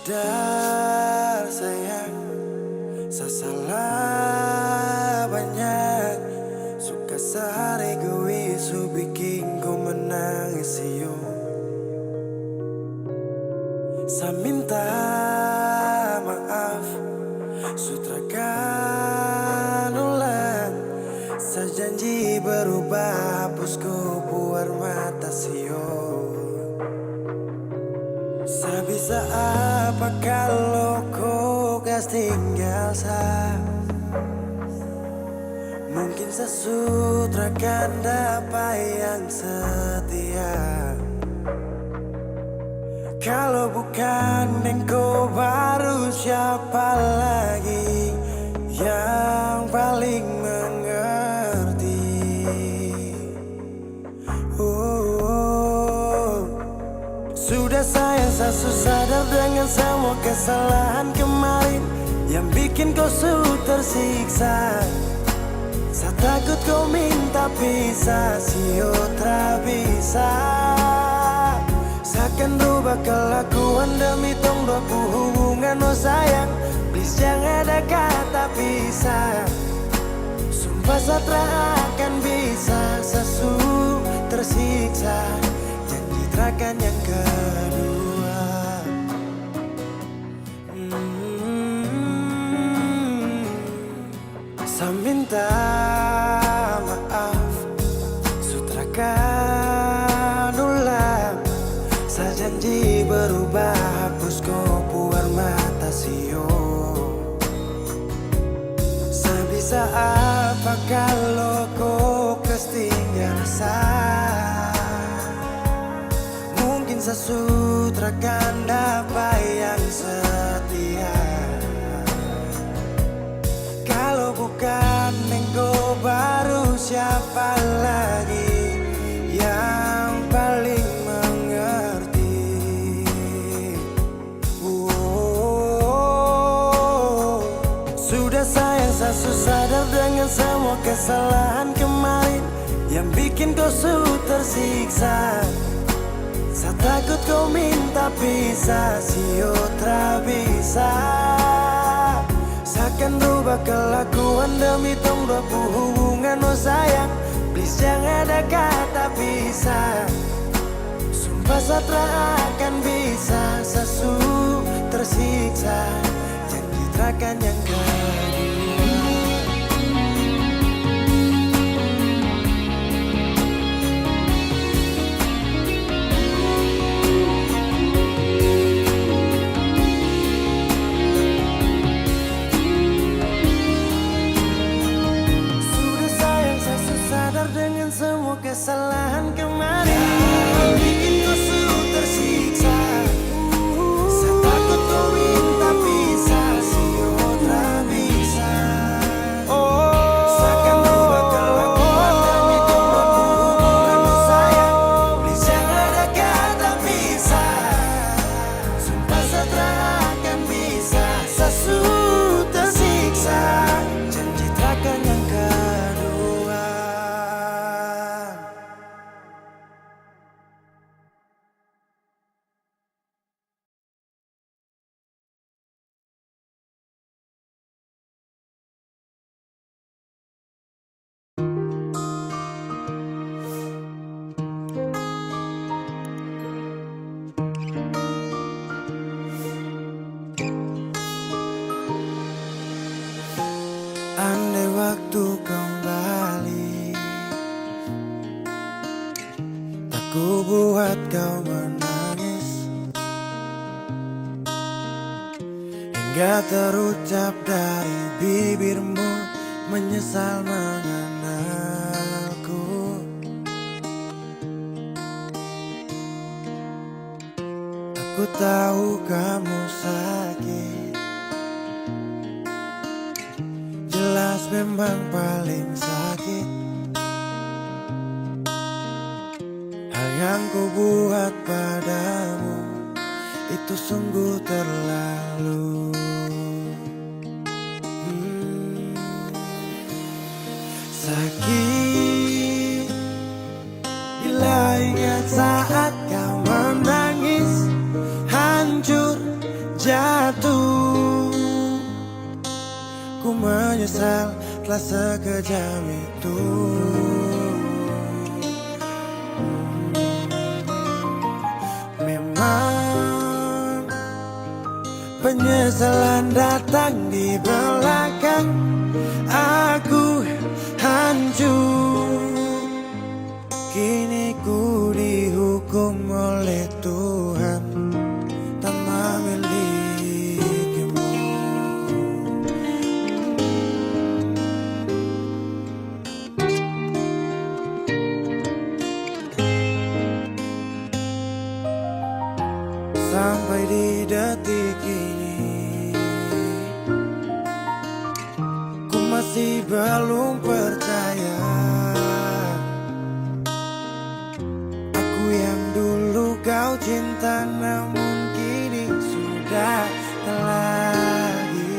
sadar sayang, saya salah banyak. Suka sehari egois, bikin ku menangis yo. Saya minta maaf, sutrakan ulang. Saya janji berubah, hapus ku buar mata sio. Saya bisa apa kalau kau kas tinggal saya? Mungkin saya sutrakan dapat yang setia. Kalau bukan engkau baru siapa lagi yang paling mengerti? Sudah sayang, saya sadar dengan semua kesalahan kemarin yang bikin kau tersiksa. Saya takut kau minta pisah, sio tak bisa. Saya akan rubah kelakuan demi tong dua hubungan. Oh sayang, please jangan ada kata pisah. Sumpah saya tak akan bisa, saya tersiksa. Janji terakan yang kedua. Saya minta maaf, sutrakan ulang. Saya janji berubah, hapus kau buar mata sio. Saya bisa apa kalau kau ketinggalan saya? Mungkin saya sutrakan dapat yang setia. Kalau bukan engkau baru siapa lagi yang paling mengerti? Sudah sayang, saya sadar dengan semua kesalahan kemarin yang bikin kau tersiksa. Saya takut kau minta pisah, sio tak bisa. Saya akan rubah kelakuan demi tong dua hubungan. Oh sayang, please jangan ada kata pisah. Sumpah saya tak akan bisa, saya tersiksa. Janji terakan yang kedua. Dengan semua kesalahan kemarin yang bikin kau tersiksa. Saya takut kau minta pisah, sio tak bisa. Saya akan rubah kelakuan demi kau hubungan. Oh sayang, please jangan ada kata pisah. Sumpah saya tak akan bisa, saya tersiksa. Janji takkan yang kedua. Andai waktu kembali, aku buat kau menangis hingga terucap dari bibirmu menyesal mengenalku. Aku tahu kamu sakit, jelas memang paling sakit. Hal yang ku buat padamu itu sungguh terlalu. Sakit bila ingat saat kau menangis, hancur jatuh menyesal telah sekejam itu. Memang penyesalan datang di belakang. Aku hancur, kini ku dihukum oleh Tuhan tak memilikimu. Sampai di detik ini ku masih belum percaya. Aku yang dulu kau cinta namun kini sudah tak lagi.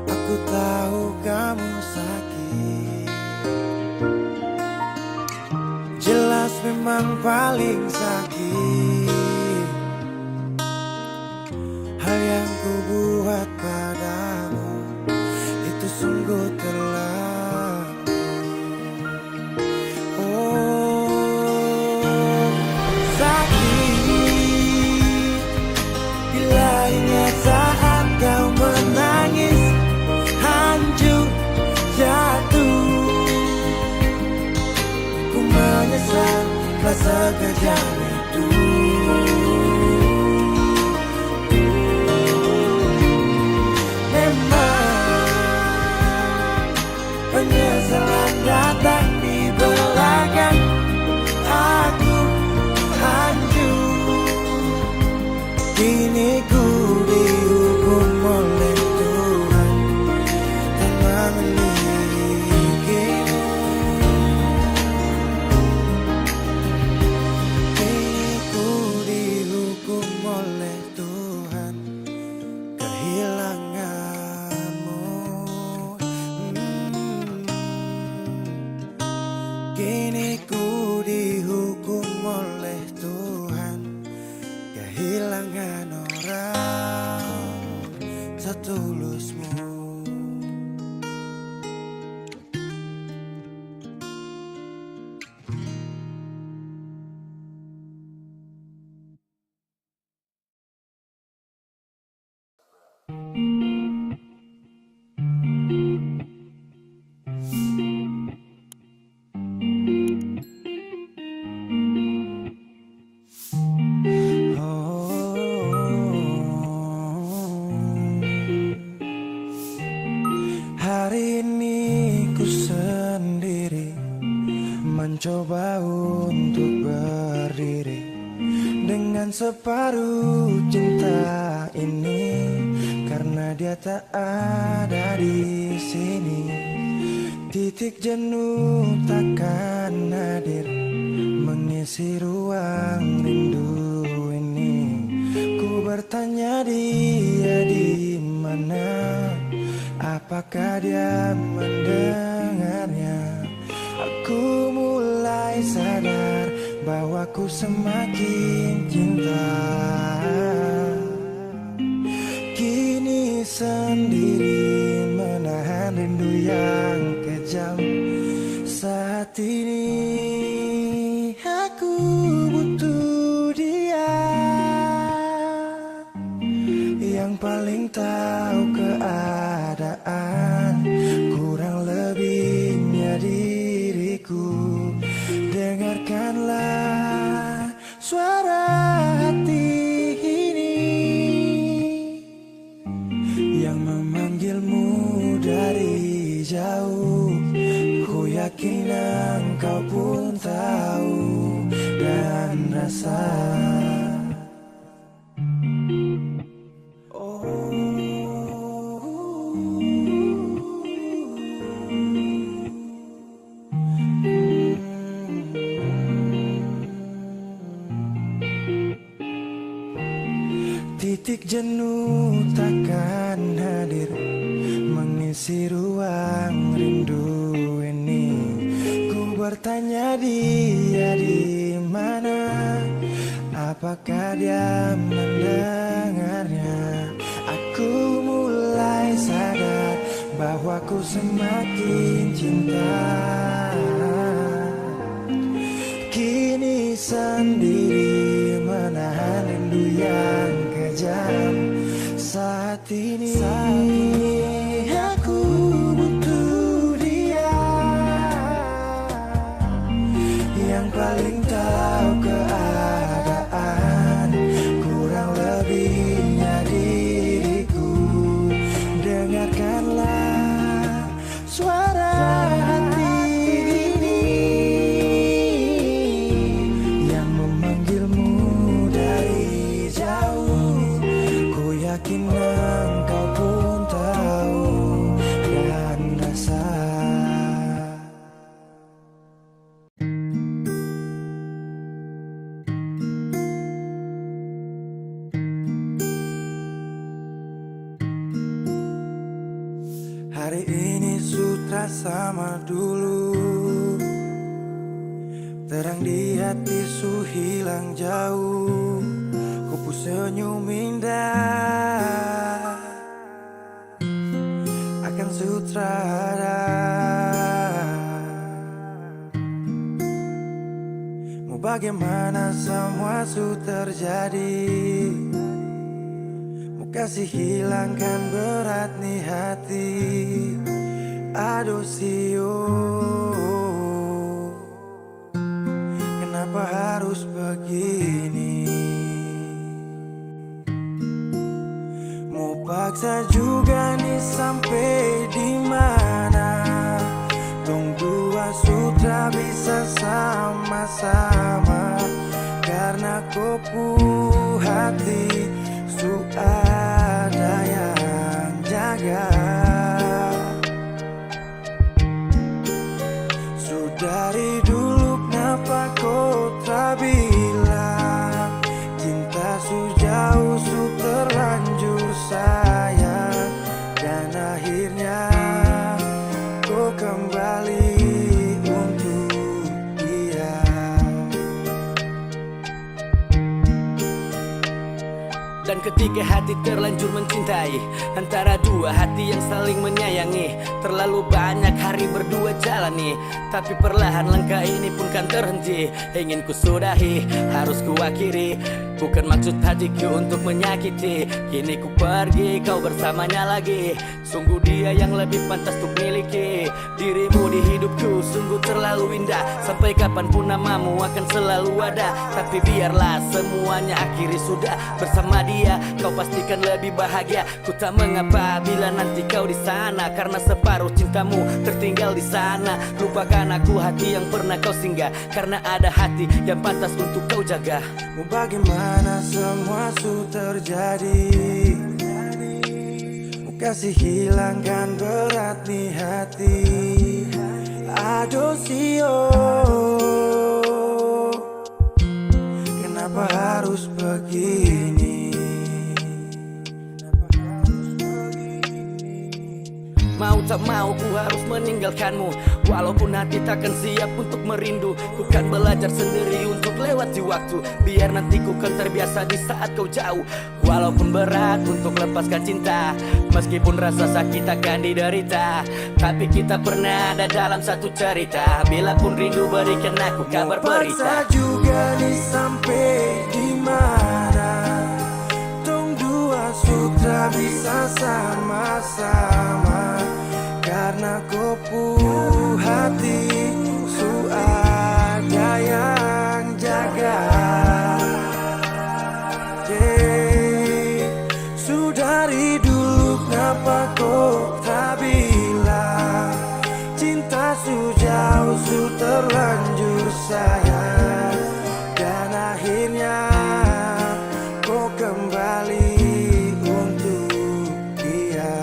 Aku tahu kamu sakit, jelas memang paling sakit. Hal yang ku buat padamu itu sungguh terlalu. Oh, sakit bila ingat saat kau menangis, hancur, jatuh. Ku menyesal telah sekejam itu. Penyesalan datang di belakang. Aku hancur, kini ku dihukum oleh Tuhan tak memilikimu. Kini ku dihukum oleh Tuhan kehilanganmu. Kini ku dihukum oleh Tuhan kehilangan orang setulusmu. Hari ini ku sendiri mencoba untuk berdiri dengan separuh cinta ini, karena dia tak ada di sini. Titik jenuh takkan hadir mengisi ruang rindu ini. Ku bertanya dia di mana, apakah dia mendengarnya? Aku mulai sadar bahwa ku semakin cinta. Kini sendiri menahan rindu yang kejam. Saat ini aku butuh dia yang paling tahu keadaan, kurang lebihnya diriku. Dengarkanlah suara hati ini yang memanggilmu dari jauh. Ku yakin engkau pun tahu dan rasa. Titik jenuh takkan hadir mengisi ruang rindu ini. Ku bertanya dia di mana, apakah dia mendengarnya? mulai sadar bahwa ku semakin cinta. Kini sendiri menahan rindu yang kejam. Saat ini aku butuh dia yang paling tahu keadaan, kurang lebihnya diriku. Dengarkanlah suara hati ini yang memanggilmu dari jauh. Ku yakin engkau pun tahu dan rasa. Hari ini sutra sama dulu, terang di hati su hilang jauh. Kupu senyum indah akan sutradara. Mau bagaimana semua su terjadi, mau kasih hilangkan berat nih hati. Aduh sio, kenapa harus begini? Mau paksa juga nih sampai di mana? Tong dua sutra bisa sama-sama, karena kopu hati su ada yang jaga. Su dari dulu kenapa kau tak bilang? Cinta su jauh su terlanjur sayang, dan akhirnya kau kembali untuk dia. Dan ketika hati terlanjur mencintai, antara dua hati yang saling menyayangi, terlalu banyak hari berdua jalani, tapi perlahan langkah ini pun kan terhenti. Ingin ku sudahi, harus ku akhiri. Bukan maksud hatiku untuk menyakiti. Kini ku pergi, kau bersamanya lagi. Sungguh dia yang lebih pantas untuk miliki. Dirimu di hidupku sungguh terlalu indah. Sampai kapanpun namamu akan selalu ada. Tapi biarlah semuanya akhiri sudah. Bersama dia kau pastikan lebih bahagia. Ku tak mengapa bila nanti kau di sana, karena separuh cintamu tertinggal di sana. Lupakan aku hati yang pernah kau singgah, karena ada hati yang pantas untuk kau jaga. Mau bagaimana semua su terjadi, mau kasih hilangkan berat nih hati. Aduh sio, kenapa harus begini? Mau tak mau ku harus meninggalkanmu, walaupun hati takkan siap untuk merindu. Ku kan belajar sendiri untuk lewati waktu, biar nanti ku kan terbiasa di saat kau jauh. Walaupun berat untuk lepaskan cinta, meskipun rasa sakit akan diderita, tapi kita pernah ada dalam satu cerita. Bila pun rindu berikan aku kabar berita. Paksa juga nih sampai di mana? Tong dua sutra bisa sama-sama, karena kopu hati su ada yang jaga. Su dari dulu kenapa kau tak bilang? Cinta su jauh su terlanjur sayang, dan akhirnya kau kembali untuk dia.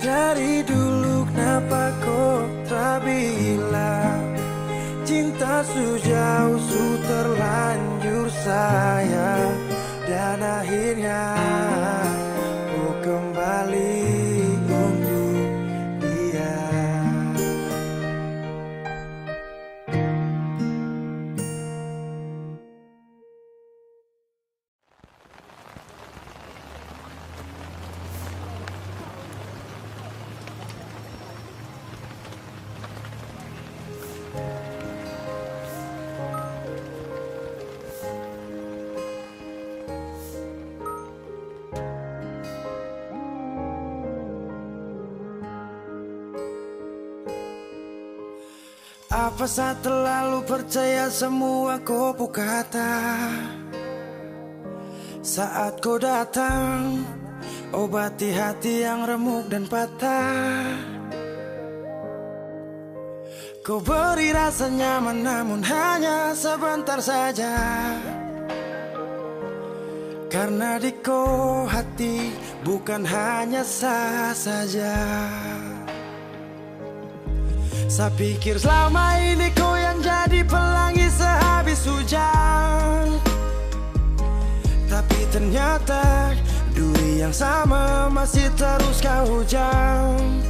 Dari dulu kenapa kau tak bilang? Cinta su jauh su terlanjur sayang, dan akhirnya Apa saya terlalu percaya semua kopu kata? Saat kau datang, obati hati yang remuk dan patah. Kau beri rasa nyaman namun hanya sebentar saja. Karena di kau hati bukan hanya sah saja. Saya pikir selama ini kau yang jadi pelangi sehabis hujan. Tapi ternyata duri yang sama masih terus kau hujam.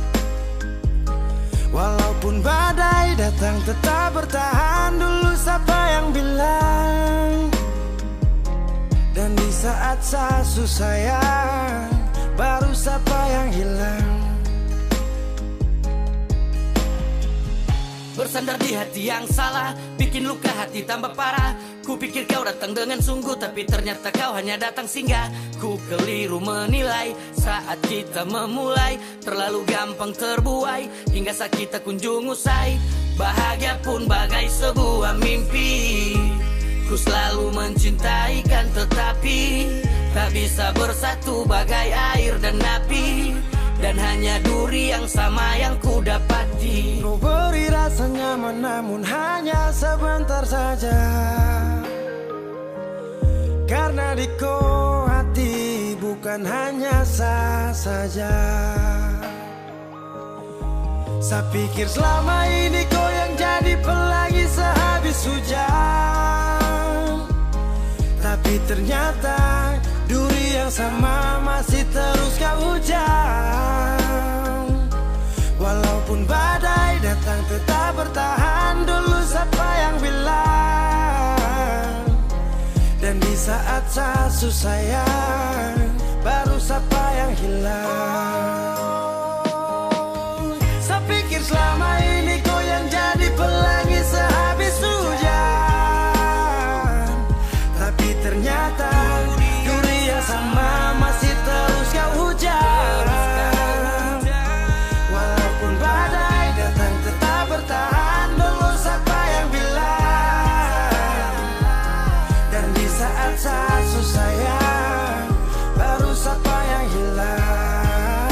Walaupun badai datang tetap bertahan. Dulu siapa yang bilang? Dan di saat saya susah sayang, baru siapa yang hilang? Bersandar di hati yang salah, bikin luka hati tambah parah. Ku pikir kau datang dengan sungguh, tapi ternyata kau hanya datang singgah. Ku keliru menilai saat kita memulai, terlalu gampang terbuai hingga saat kita kunjung usai. Bahagia pun bagai sebuah mimpi. Ku selalu mencintai kan, tetapi tak bisa bersatu bagai air dan api. Dan hanya duri yang sama yang ku dapati. Kau beri rasa nyaman namun hanya sebentar saja. Karena di kau hati bukan hanya sah saja. Saya pikir selama ini kau yang jadi pelangi sehabis hujan. Tapi ternyata duri yang sama masih terus kau hujam. Walaupun badai datang tetap bertahan. Dulu siapa yang bilang? Dan di saat saya susah sayang, baru siapa yang hilang? Saya pikir selama ini kau yang jadi pelangi sehabis hujan. Tapi ternyata duri yang sama masih terus kau hujam. Walaupun badai datang tetap bertahan. Dulu siapa yang bilang? Dan di saat saya susah sayang, baru siapa yang hilang?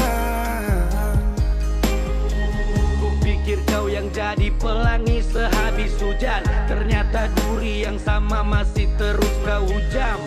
Ku pikir kau yang jadi pelangi sehabis hujan, ternyata duri yang sama masih terus kau hujam.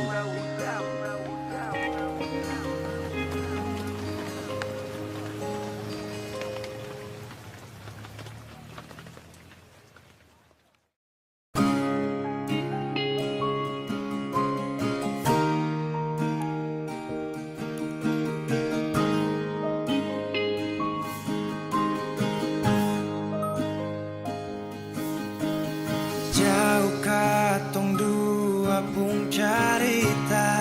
Jauh katong dua pung carita,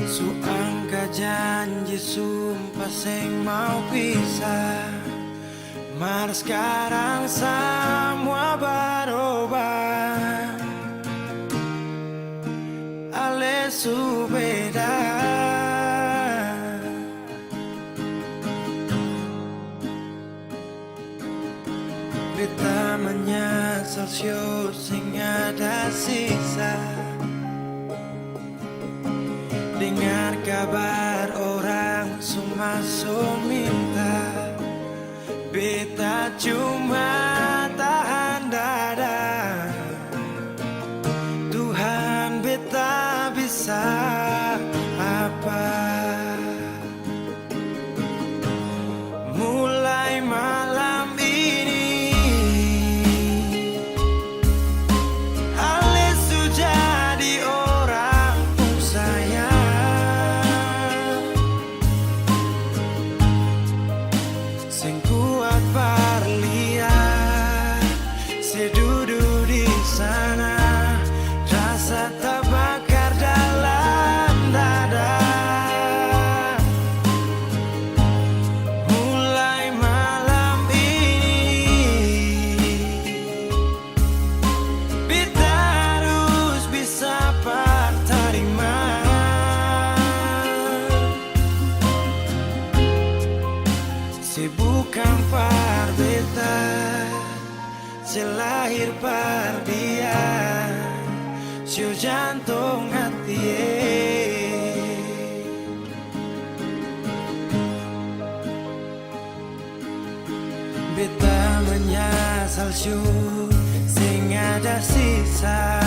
suangka janji sumpah seng mau pisah. Mar sekarang semua berubah, ale subeda. Beta menyesal sio sing ada sisa. Dengar kabar orang semua minta. Beta cuma tahan dada. Tuhan beta bisa apa? Mulai malam ini Ale sudah jadi orang pun sayang. Sing kuat berlian. selahir pardian siu jantung hati. Beta menyasal siu sing ada sisa.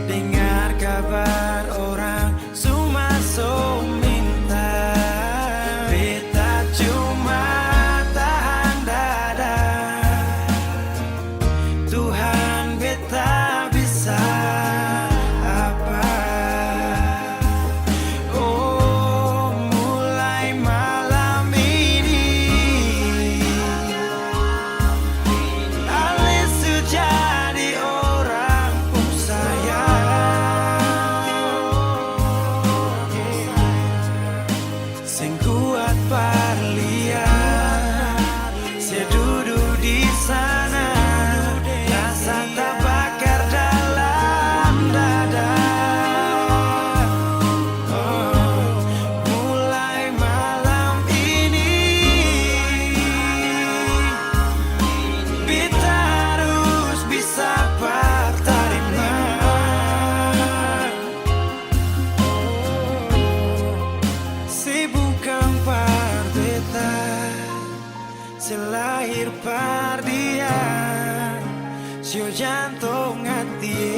Dengar kabar orang sumasuk minta. Beta cuma tahan dada. Tuhan beta bisa apa. Oh, mulai malam ini Alis jadi orang sing kuat parlian, saya duduk di sana, rasa tak bakar dalam dada. Oh, mulai malam ini kita harus bisa terima. Si bukan parbeta, selahir pardian, siu jantung hati.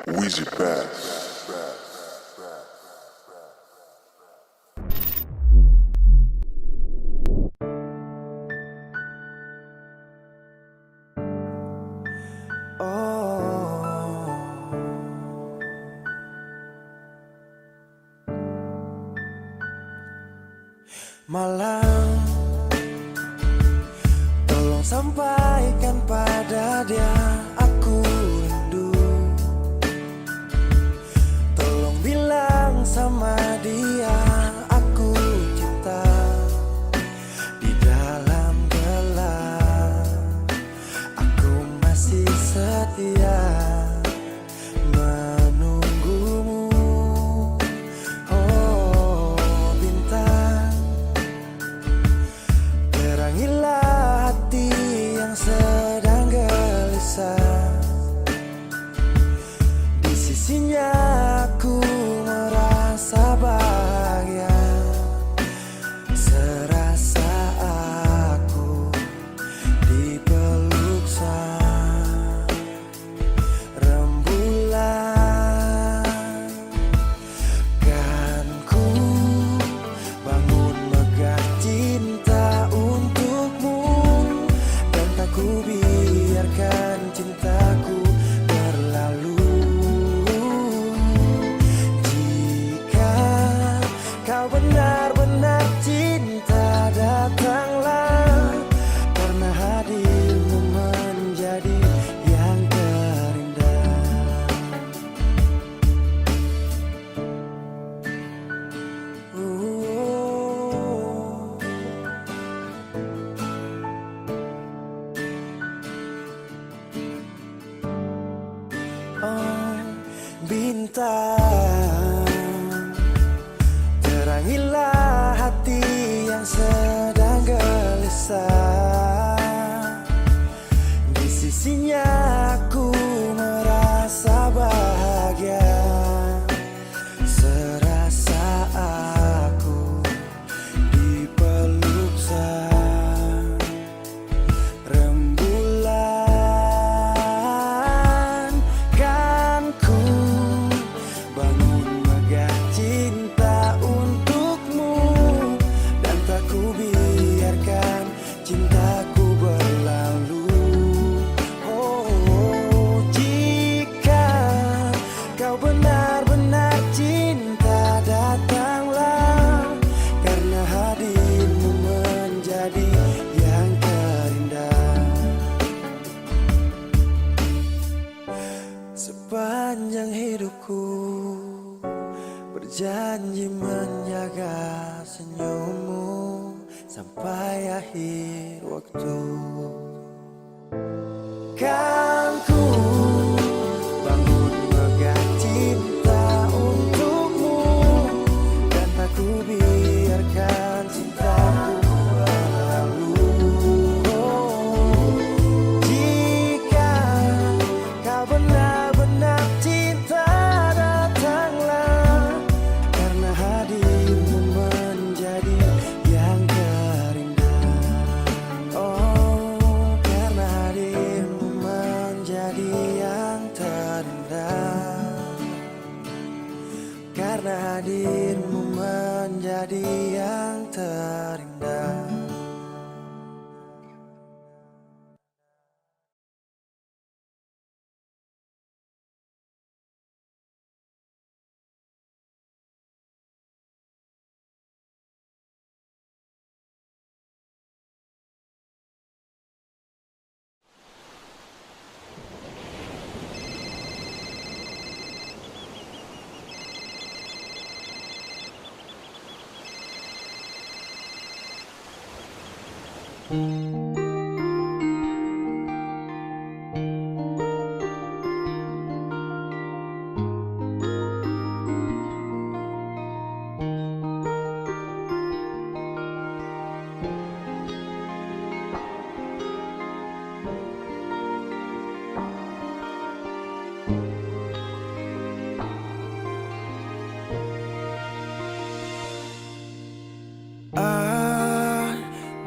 Wheezy Bass. Malam, tolong sampaikan pada dia aku rindu. Tolong bilang sama dia aku cinta. Di dalam gelap aku masih setia menunggumu. Oh bintang, terangilah hati yang sedang gelisah. Di sisinya aku merasa bahagia, serasa aku dipeluk sang rembulan. Kan ku bangun megah cinta untukmu, dan tak ku biarkan cintaku berlalu. Jika kau benar-benar cinta, datanglah, karena hadirmu menjadi yang terindah. Oh, bintang, terangilah hati yang sedang gelisah. Di sisinya aku merasa bahagia, serasa aku dipeluk sang rembulan. Kan ku waktu. Kan ku bangun megah cinta untukmu, dan tak ku biarkan cintaku berlalu. Jika kau benar-benar cinta, datanglah, karena hadirmu menjadi yang terindah. Oh, karena hadirmu menjadi yang terindah. Karena hadirmu menjadi yang terindah.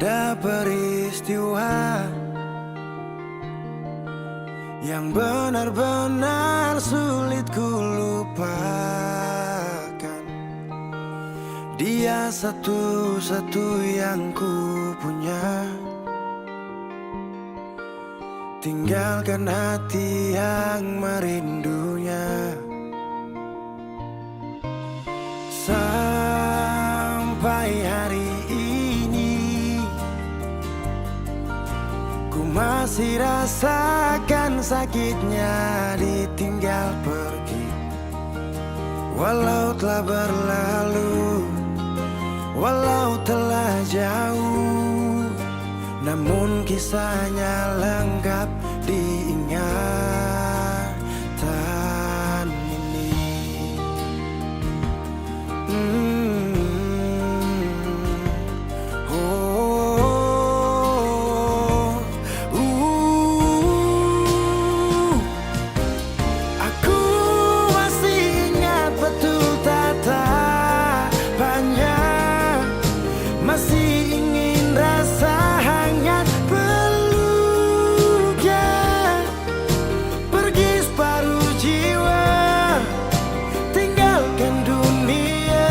Ada peristiwa yang benar-benar sulit ku lupakan. Dia satu-satu yang ku punya. Tinggalkan hati yang merindunya. Sampai hari ini ku masih rasakan sakitnya ditinggal pergi. Walau telah berlalu, walau telah jauh, namun kisahnya lengkap diingatan ini. Aku masih ingat betul tatapannya, masih ingin rasa hangat peluknya. Pergi separuh jiwa, tinggalkan dunia.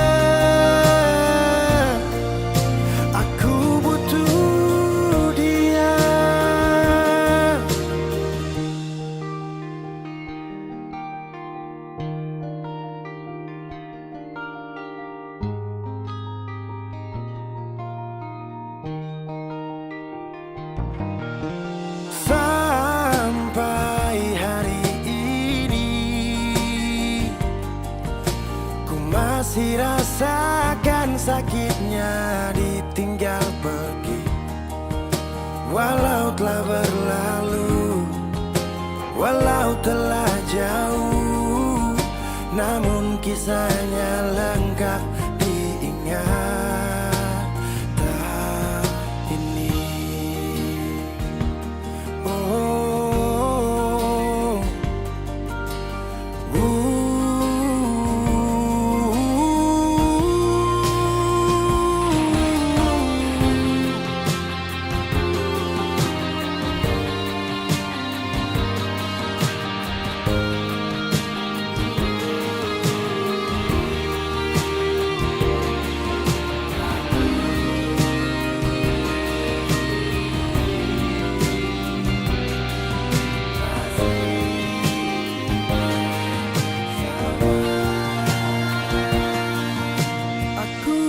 Aku butuh dia. Sampai hari ini ku masih rasakan sakitnya ditinggal pergi. Walau telah berlalu, walau telah jauh, namun kisahnya lengkap diingatan ini. Aku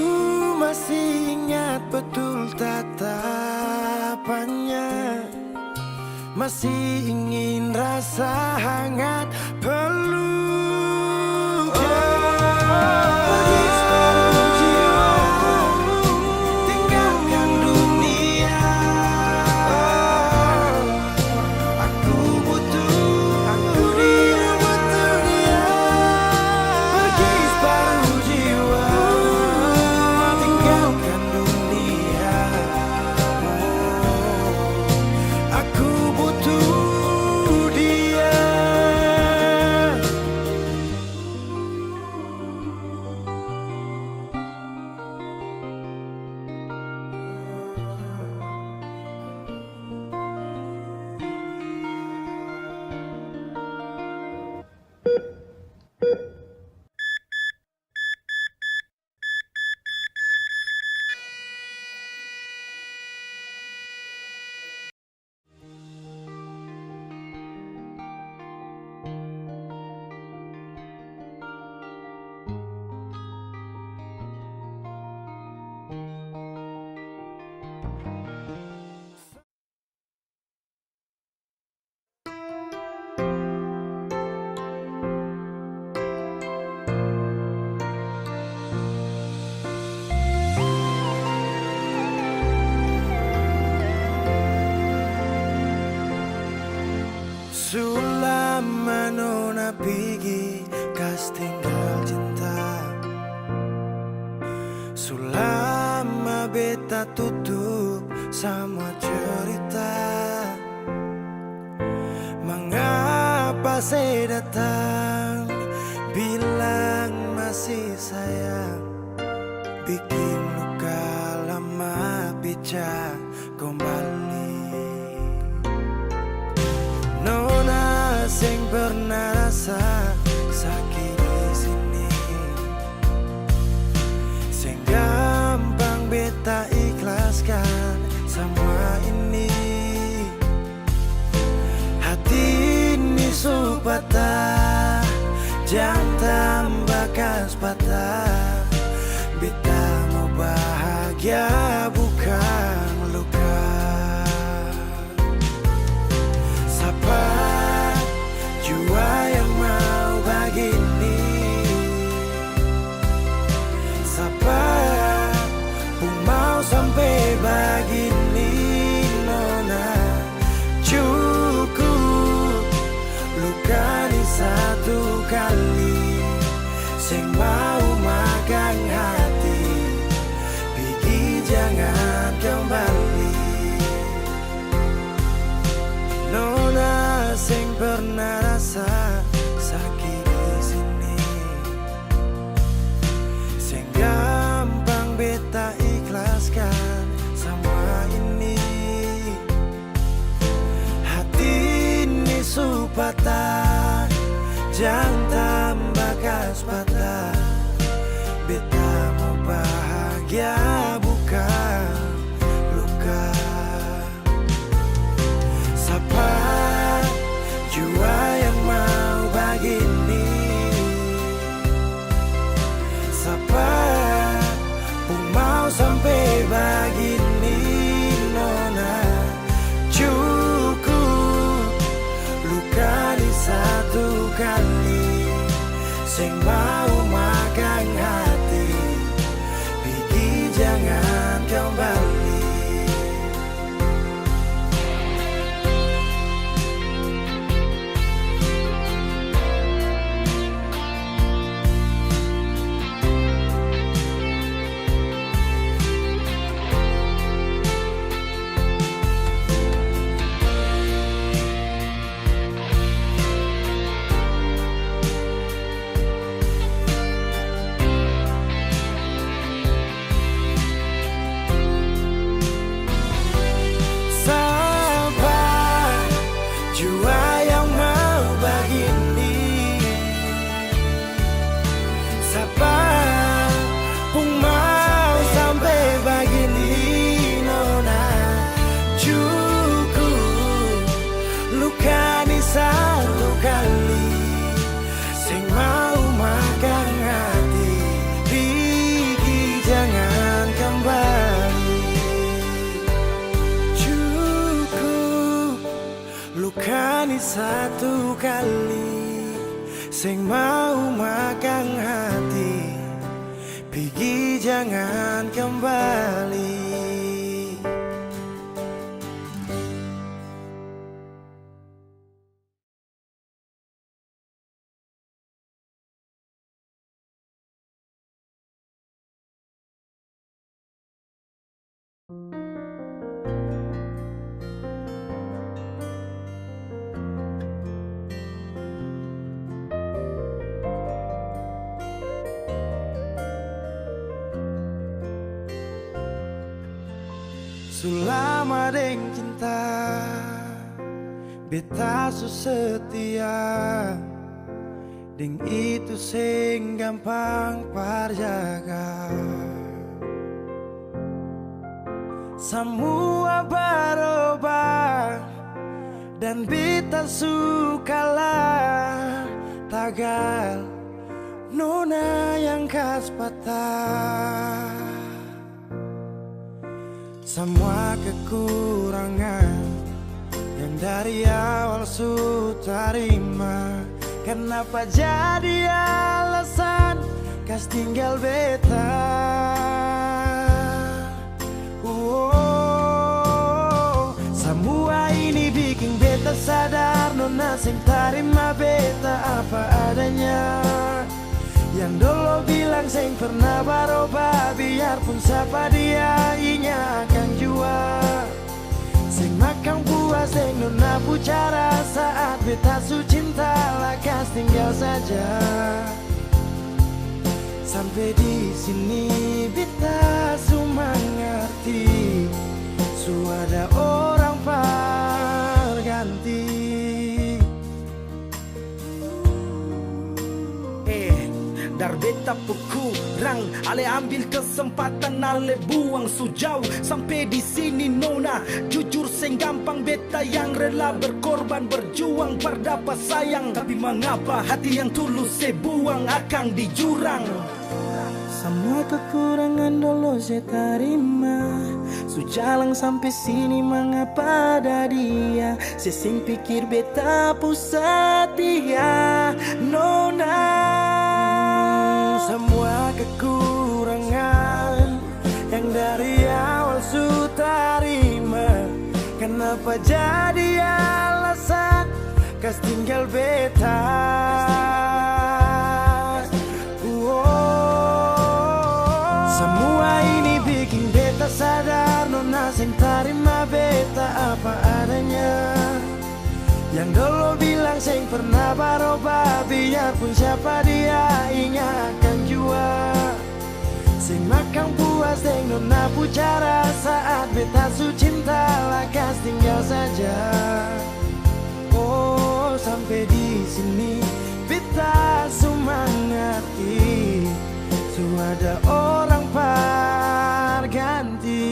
masih ingat betul tatapannya, masih ingin rasa hangat peluknya. Pergi separuh jiwa, tinggalkan dunia. Sulama nona pigi kas tinggal cinta, sulama beta tutup semua cerita. Mengapa saya datang bilang masih sayang, bikin luka lama pecah kembali. Nona sing pernah rasa sakit di sini, sing gampang beta ikhlaskan semua ini. Hati ini supata, jangan tambah kas patah. Beta mau bahagia bukan luka. Siapa jua yang mau begini, siapa pun mau sampai begini. Nona cukup luka di satu kali, sing mau makan hati, pergi jangan kembali. Nona sing pernah rasa sakit di sini, sing gampang beta ikhlaskan semua ini. Hati ini supata, jangan tambah kas patah. Beta mau bahagia bukan luka. Siapa jua yang mau begini, siapa pun mau sampai begini. Nona cukup luka di satu kali, sing mau makan hati, pergi jangan kembali. Jua yang mau begini, siapa pun mau sampai begini. Nona cukup luka di satu kali, sing mau makan hati, pergi jangan kembali. Luka di satu kali, sing mau makan hati, pergi jangan kembali. Sulama deng cinta, beta su setia, deng itu sing gampang parjaga. Semua berubah dan beta sukalah tagal. Nona yang kas patah, semua kekurangan yang dari awal su terima, kenapa jadi alasan kas tinggal beta. Semua ini bikin beta sadar nona sing tarima beta apa adanya. Yang dulu bilang sing pernah baroba, biarpun siapa dia inya akan jua. Sing makan puas sing nona bicara saat beta su cinta lakas tinggal saja. Sampai di sini beta su mengerti, su ada orang berganti. Dar beta kurang, ale ambil kesempatan, ale buang sujauh. Sampai di sini nona, jujur sing gampang beta yang rela berkorban berjuang berdapat sayang. Tapi mengapa hati yang tulus saya buang akan di jurang? Semua kekurangan dulu saya terima, su jalan sampai sini mengapa ada dia. Saya sing pikir beta pusat dia nona. Semua kekurangan yang dari awal su terima, kenapa jadi alasan kas tinggal beta? Semua ini bikin beta sadar, nona sing terima beta apa adanya. Yang dulu bilang sing pernah baroba, biarpun siapa dia inya akan jua. Sing makan puas sing nona bicara saat beta su cinta lakas tinggal saja. Oh sampai di sini beta su mengerti, su ada orang berganti.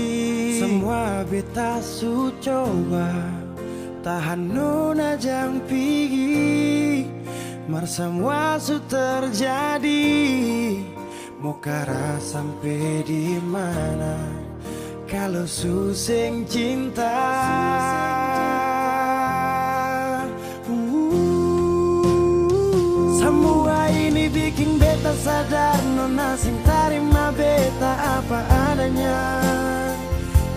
Semua beta su coba tahan nona jang pigi, mar semua su terjadi. Mau kara sampai di mana kalau su sing cinta? Semua ini bikin beta sadar, nona sing terima beta apa adanya.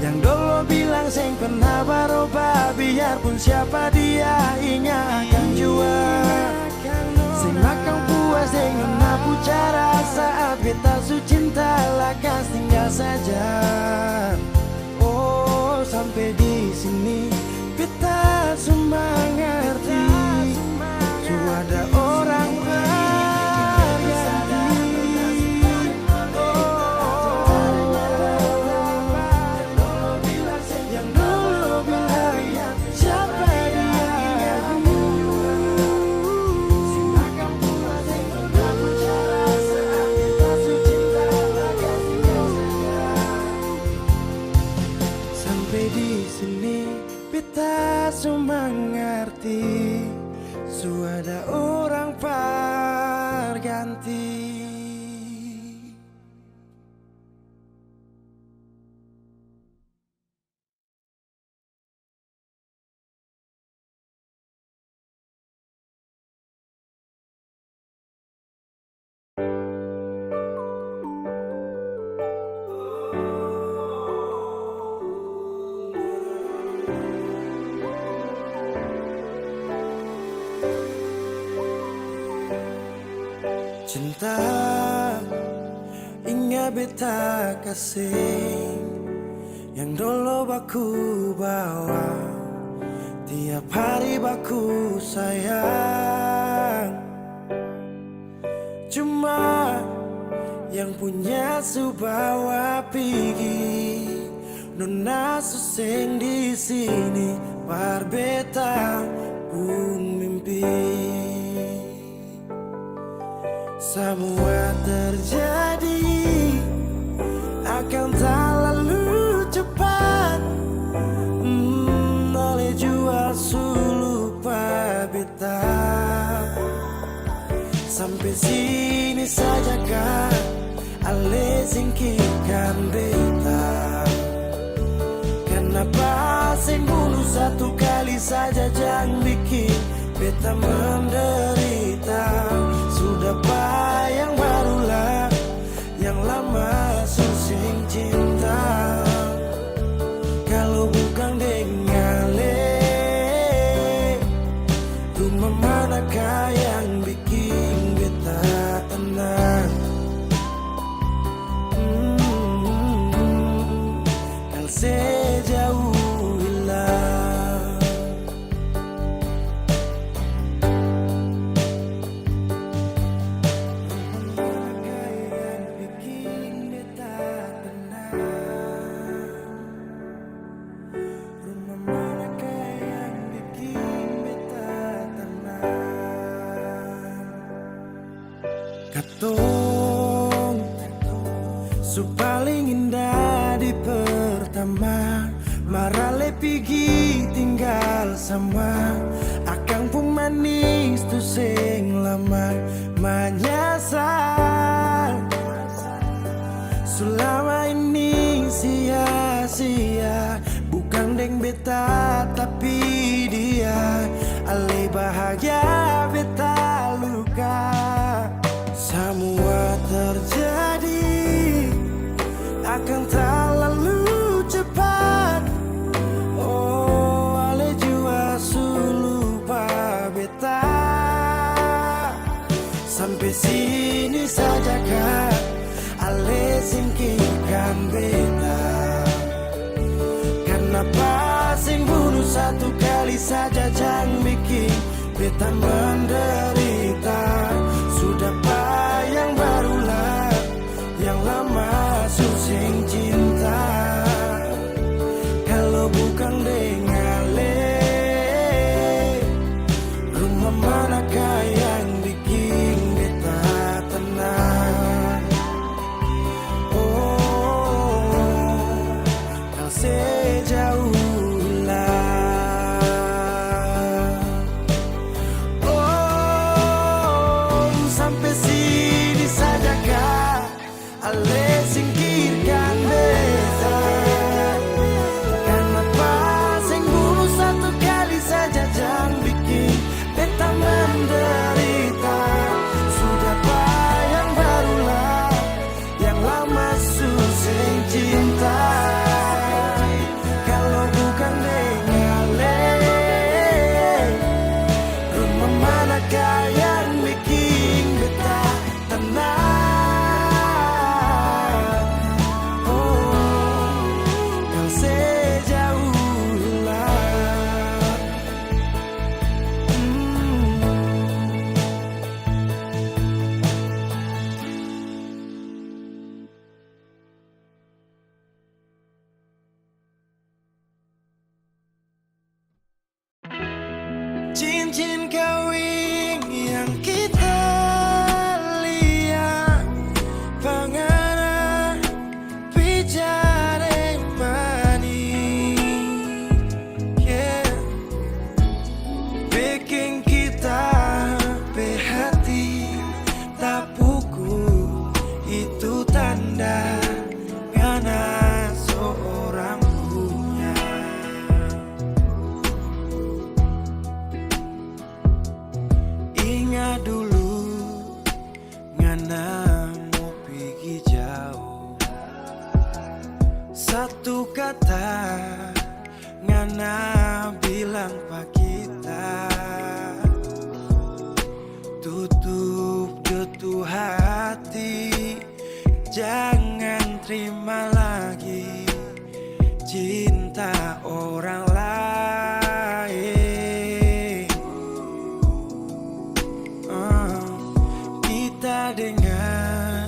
Yang dulu bilang sing pernah baroba, biarpun siapa dia inya akan jua. Sing makan puas sing nona bicara saat beta su cinta lakas tinggal saja. Oh sampai di sini beta su mengerti, su ada orang mengerti, su ada orang berganti. Cinta ingat beta kasih yang dulu baku bawa, tiap hari baku sayang. Cuma yang punya su bawa pergi, nona su sing di sini par beta pun mimpi. Semua terjadi akan tak lalu cepat, oleh jual su lupa beta. Sampai sini saja kan ale singkirkan beta. Kenapa sing bunuh satu kali saja jangan bikin beta menderita. Sudah yang barulah yang lama susing cinta. Kalau bukan dengan le, tu bersama. Akang pun manis tu sing lama menyesal. Selama ini sia-sia, bukan deng beta tapi dia. Ale bahagia beta luka. Semua terjadi akan terlalu cepat. Oh, ale jua lupa beta. Sampai sini saja kak, ale singkirkan beta. Kenapa sing bunuh satu kali saja, jangan bikin beta menderita. Sudah yang barulah, yang lama susing cinta. Kalau bukan dengan rumah manakah yang bikin beta tenang? Oh, kau sejauh ale singkirkan beta. Kenapa sing bunuh satu kali saja, jangan bikin beta menderita. Sudah yang barulah, yang lama susing cinta. Kalau bukan dengan rumah manakah yang bikin beta tenang? Cincin kawin yang kita lihat, pengarah bicara manis, yeah. Bikin kita berhati tak pukul, itu tanda ngana seorang punya. Ingat dulu ngana mau pergi jauh, satu kata ngana bilang pak kita. Tutup jatuh hati, jangan terima lagi cinta orang lain. Kita dengar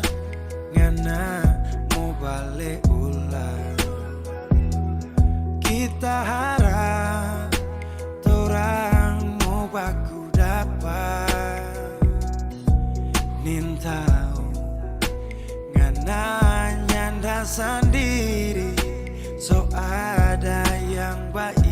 ngana mau balik ulang. Kita harap torang mau baku dapat. Nin tahu ngana nyanda sendiri, so ada yang baik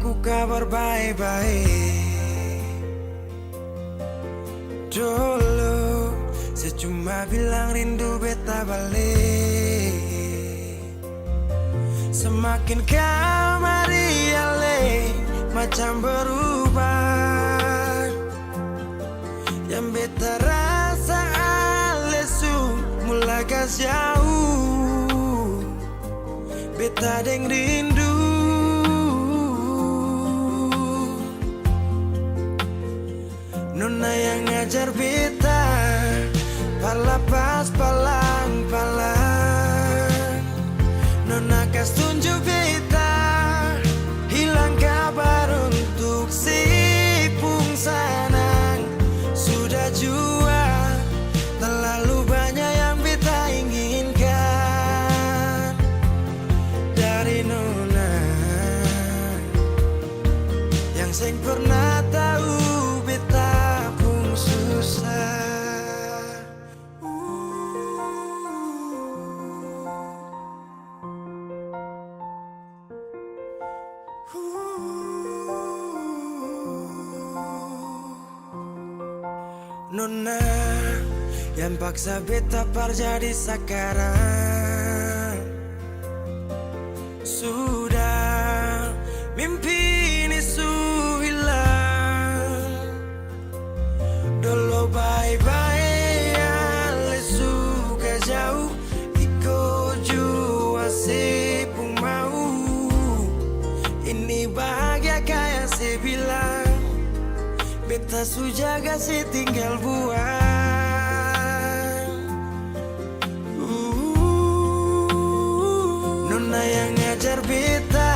aku kabar baik-baik. Dulu saya cuma bilang rindu beta balik. Semakin kamari ale macam berubah. Yang beta rasa alesu mulai gas jauh. Beta deng rindu. Nona yang ngajar beta palapas palang-palang. Nona kas tunjuk beta hilang kabar untuk si pungsanang. Sudah jua terlalu banyak yang beta inginkan dari Nona yang sing pernah tahu beta pun susah. Nona yang paksa beta par jadi sekarang. Sudah mimpi ini su hilang. Dulu bye-bye ale suka jauh. Iko jua si pun mau. Ini bahagia kayak si bilang. Beta su jaga si tinggal buang. Nona yang ngajar beta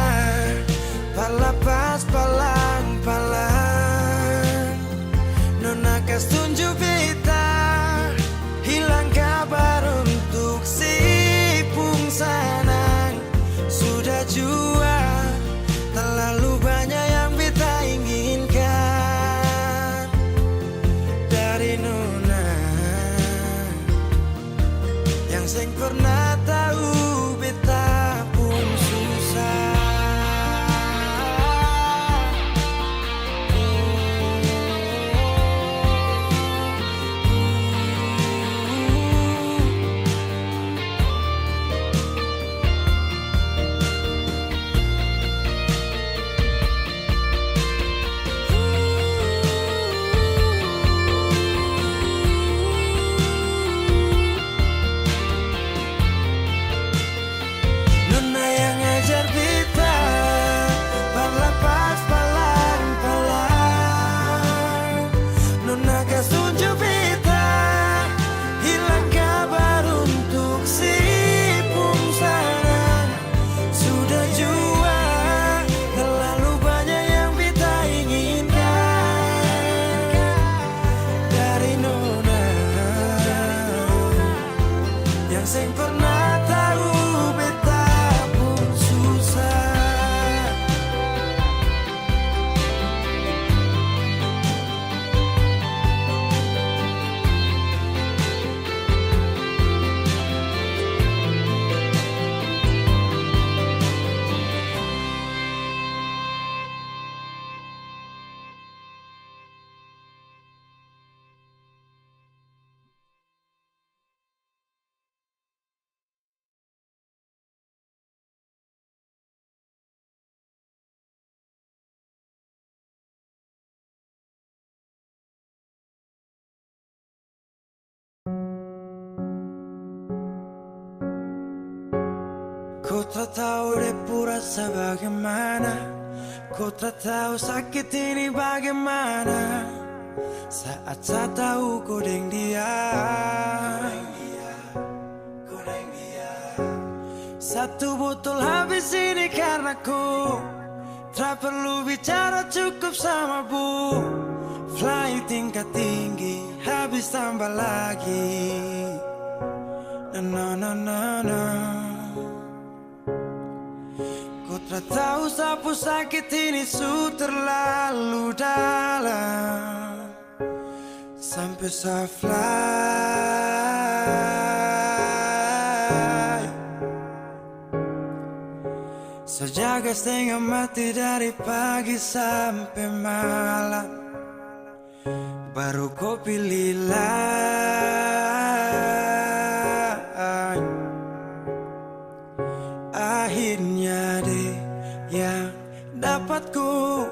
palapas palang-palang. Nona kas tunjuk beta hilang kabar untuk si pungsanang. Sudah jua terlalu banyak yang beta inginkan dari Nona yang sing pernah tahu beta pun susah. Nona yang ngajar beta palapas palang-palang. Nona kas tunjuk beta hilang kabar untuk si pungsanang. Sudah jua terlalu banyak yang beta inginkan dari Nona yang sing pernah tahu beta pun susah. Kau tak tahu depu rasa bagaimana. Kau tak tahu sakit ini bagaimana. Saat saya tahu kau deng dia. Satu botol habis ini karena ku tak perlu bicara cukup sama bu. Fly tingkat tinggi habis tambah lagi. Na na na na. Kau tak tahu sapu sakit ini su terlalu dalam. Sampai saya fly. Sejaga Sejaga setengah mati dari pagi sampai malam, baru kau pilih lain. Akhirnya deh yang dapat ku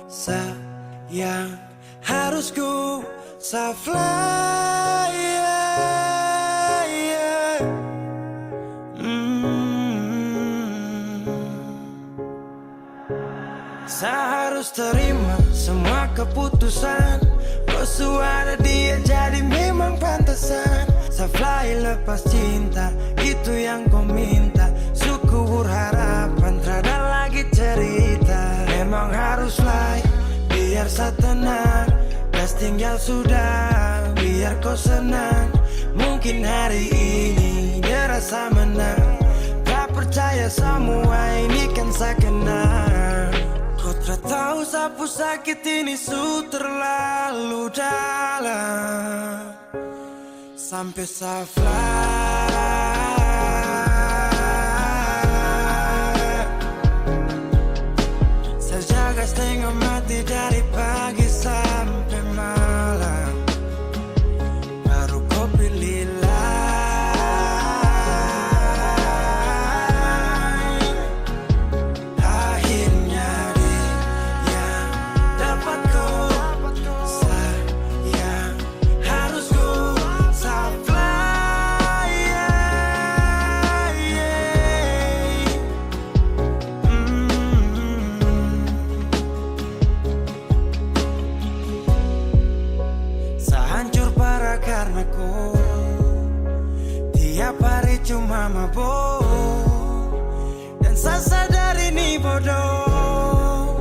sayang, harus ku fly, yeah, yeah. Saya harus terima semua keputusan. Kau suara dia jadi memang pantasan. Saya fly lepas cinta, itu yang kau minta. Syukur harapan, terada lagi cerita. Memang harus fly, biar saya tenang. Gas tinggal sudah, biar kau senang. Mungkin hari ini dia rasa menang. Tak percaya semua ini kan saya kenal. Kau tak tahu sapu sakit ini su terlalu dalam. Sampai saya fly. Saya jaga setengah mati dari pagi sampai malam, baru kau pilih lain. Akhirnya dia yang dapat kau sayang, harus kau fly, yeah, yeah. Saya hancur parah karena kau tiap hari cuma mabuk, dan saya sadar ini bodoh.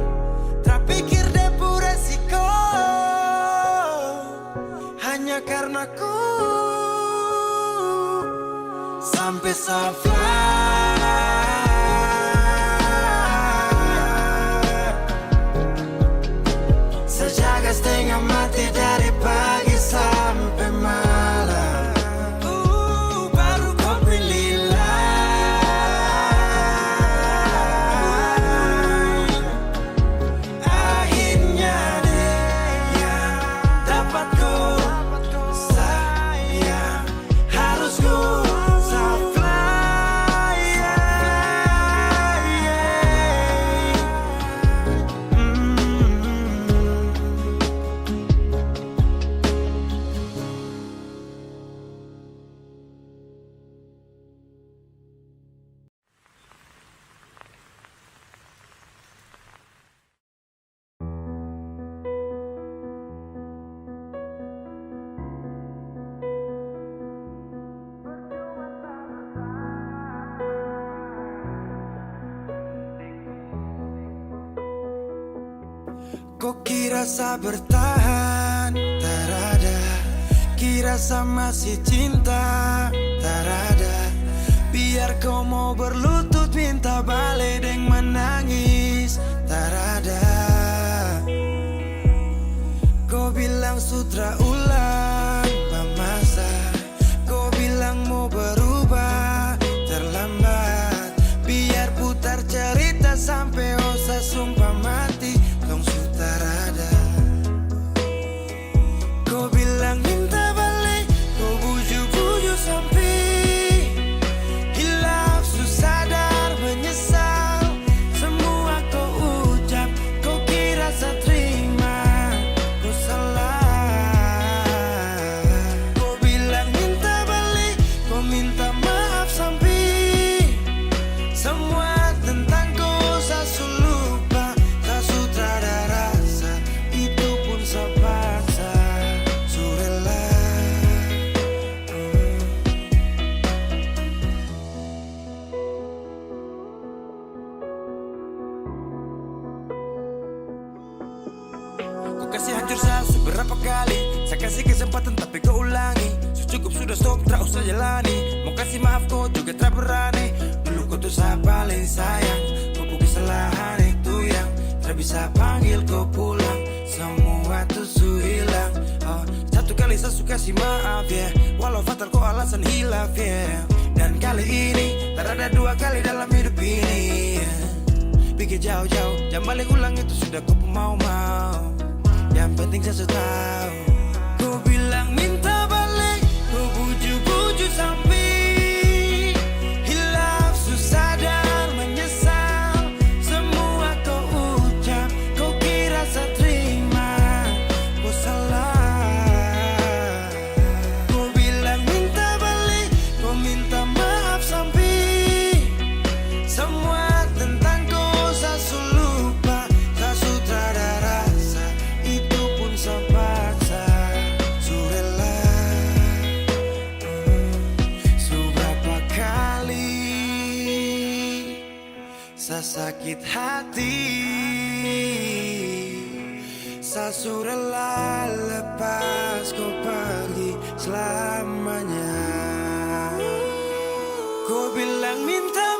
Tak pikir depu resiko hanya karena ku sampai saya fly. Saya jaga setengah mati dari pagi sampai malam, baru kau pilih lain. Akhirnya dia yang dapat kau sayang, harus kau fly, yeah, yeah. Kau kira saya bertahan, tak ada. Kira saya masih cinta, tak ada. Biar kau mau berlutut minta balik deng menangis, tak ada. Kau bilang sutra ulang masa, kau bilang mau berubah, terlambat. Biar putar cerita sampai osa sumpah mati, dong sutar ada. Kau bilang minta balik, kau bujuk-bujuk sampai hilaf, susah sadar menyesal. Semua kau ucap, kau kira saya terima, kau salah. Kau bilang minta balik, kau minta maaf sampai semua tentang kau saya lupa. Tak sutradara rasa, itu pun saya paksa. Surela Kau kasih hancur saya seberapa kali. Saya kasih kesempatan tapi kau ulangi. Cukup sudah stop, tak usah jalani. Mau kasih maaf kau juga tak berani. Dulu kau tuh saya paling sayang. Kau bukan kesalahan itu yang tak bisa panggil kau pulang. Semua tuh su hilang. Satu kali saya suka kasih maaf ya, walau fatal kau alasan hilaf ya. Dan kali ini tak ada dua kali dalam hidup ini ya. pergi jauh-jauh, jangan balik ulang itu sudah ku mau-mau. Yang penting saya tahu. Ku bilang minta balik, ku bujuk-bujuk sampai hilaf, susah dan menyesal. Semua kau ucap, kau kira saya terima, kau salah. Ku bilang minta balik, kau minta maaf sampai semua tentang kau saya lupa. Saya sudah rasa, itu pun saya paksa. Surela, seberapa kali saya sakit hati. Saya surela lepas kau pergi selamanya. Kau bilang minta